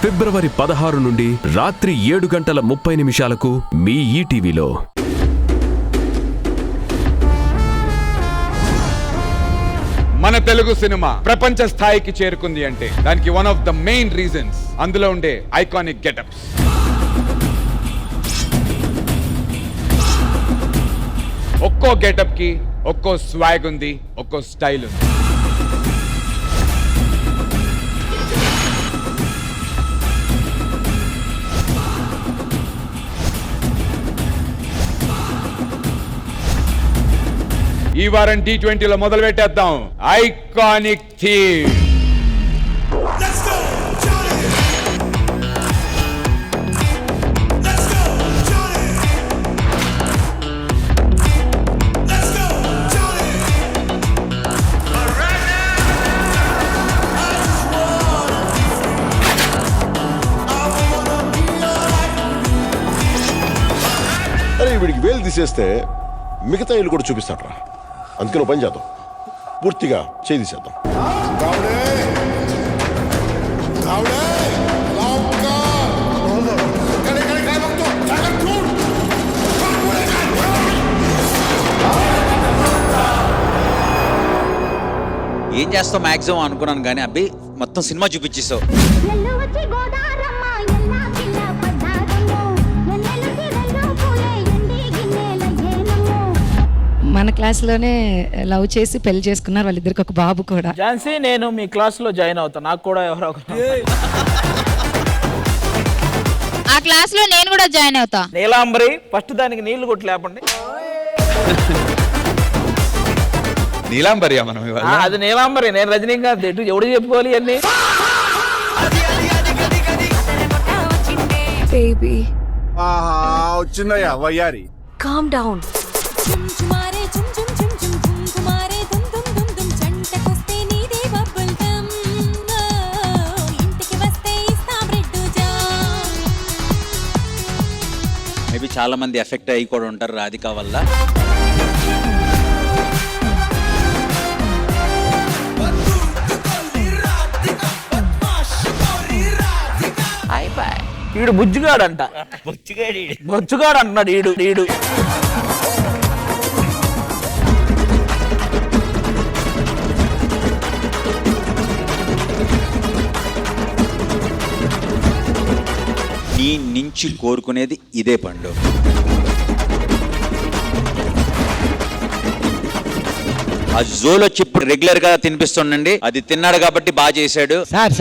ఫిబ్రవరి 16 నుండి రాత్రి 7:30 మీ ఈటీవీలో. మన తెలుగు సినిమా ప్రపంచ స్థాయికి చేరుకుంది అంటే దానికి one of the main reasons అందులో ఉండే ఐకానిక్ గెటప్స్. ఒక్కో గెటప్ కి ఒక్కో స్వాగ్ ఉంది, ఒక్కో స్టైల్ ఉంది. ఈ వారం T20లో మొదలు పెట్టేద్దాం. Iconic theme. అరే వీడికి వేలు తీసేస్తే మిగతా ఇల్లు కూడా చూపిస్తాడ్రా. అందుకని పని చేద్దాం, పూర్తిగా చేయి తీసేద్దాం. ఏం చేస్తావు మ్యాక్సిమం అనుకున్నాను కానీ అబ్బి మొత్తం సినిమా చూపించేసావు. మన క్లాస్లోనే లవ్ చేసి పెళ్లి చేసుకున్నారు వాళ్ళిద్దరికి ఒక బాబు కూడా. ఝాన్సీ, నేను మీ క్లాస్లో జాయిన్ అవుతా, నాకు కూడా ఎవరో ఆ క్లాస్లో నేను కూడా జాయిన్ అవుతా. నీలాంబరి, ఫస్ట్ దానికి నీళ్లు కొట్టి లేపండి. నీలాంబరి మనం అది నీలాంబరి, నేను రజనీకాంత్. ఎటు ఎవడు చెప్పుకోవాలి అన్ని. బేబీ వచ్చిందయ్యా వయ్యారి. Calm down. మేబీ చాలా మంది ఎఫెక్ట్ అయ్యి కూడా ఉంటారు రాధిక వల్ల. ఈడు బుజ్జుగాడంట. బొచ్చుగాడు అంటున్నాడు ఈడు. నీ నుంచి కోరుకునేది ఇదే పండు. ఆ జోలో చిప్ రెగ్యులర్ గా తినిపిస్తుండండి. అది తిన్నాడు కాబట్టి బాగా చేశాడు. సార్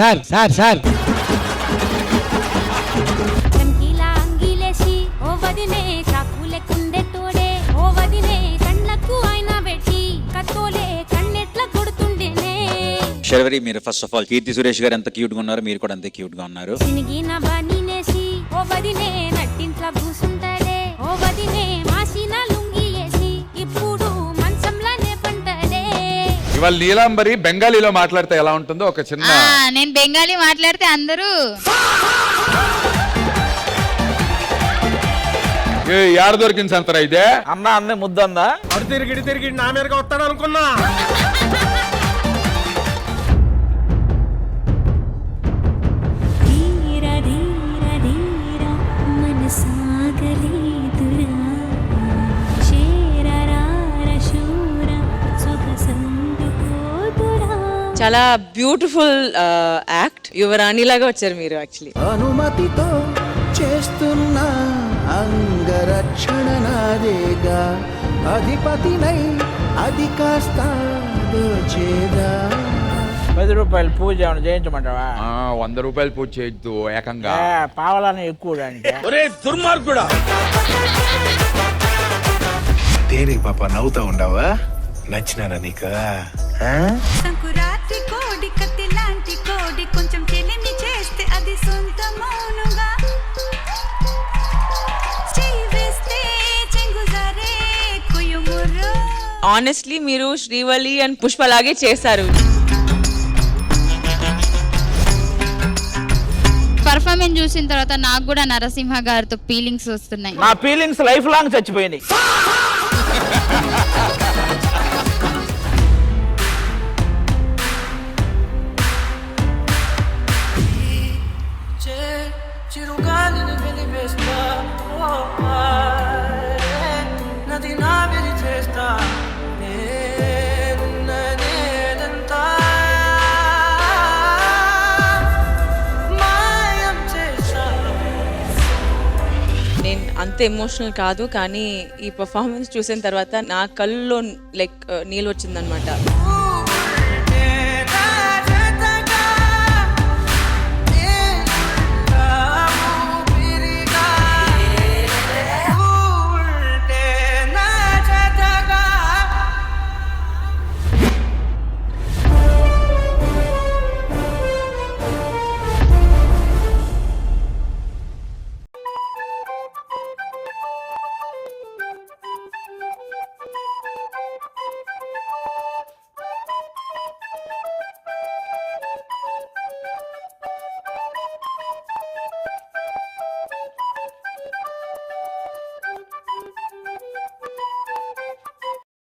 శర్వరి, మీరు first of all Keerthy Suresh గారు ఎంత క్యూట్ గా ఉన్నారో మీరు కూడా అంతే క్యూట్ గా ఉన్నారు. ఇవాళ నీలాంబరి బెంగాలీలో మాట్లాడితే ఎలా ఉంటుందో ఒక చిన్న. నేను బెంగాలీ మాట్లాడితే అందరూ యాడ దొరికింది సంతరా ఇదే. అన్న ముద్దందా? అడు తిరిగి నా మీదగా వస్తాడు అనుకున్నా. చాలా బ్యూటిఫుల్ యాక్ట్. యువరాణి లాగా వచ్చారు మీరు. యాక్చువల్లీ అనుమతితో చేస్తున్న అంగరక్షణ నాదేగా, అధిపతినై అది కాస్త దోచేదా. 10 రూపాయలు పూజ ఏమైనా చేయించమంటావా? 100 రూపాయలు పూజ చేయొద్దు ఏకంగా. పావలాన్ని ఎక్కువ అంటే. దుర్మార్గుడా, దేనికి పాప నవ్వుతా ఉండవా? నచ్చినారా నీకు? సంకురాత్రి కోడి కత్తి లాంటి కోడి కొంచెం చెలిమి చేస్తే అది సొంత మౌనుగా ఆనెస్ట్లీ మీరు శ్రీవల్లి అండ్ పుష్ప లాగే చేశారు. పర్ఫార్మెన్స్ చూసిన తర్వాత నాకు కూడా నరసింహ గారితో ఫీలింగ్స్ వస్తున్నాయి. నా ఫీలింగ్స్ లైఫ్ లాంగ్ చచ్చిపోయినాయి. అంత ఎమోషనల్ కాదు, కానీ ఈ పర్ఫార్మెన్స్ చూసిన తర్వాత నా కళ్ళలో లైక్ నీళ్ళు వచ్చిందనమాట.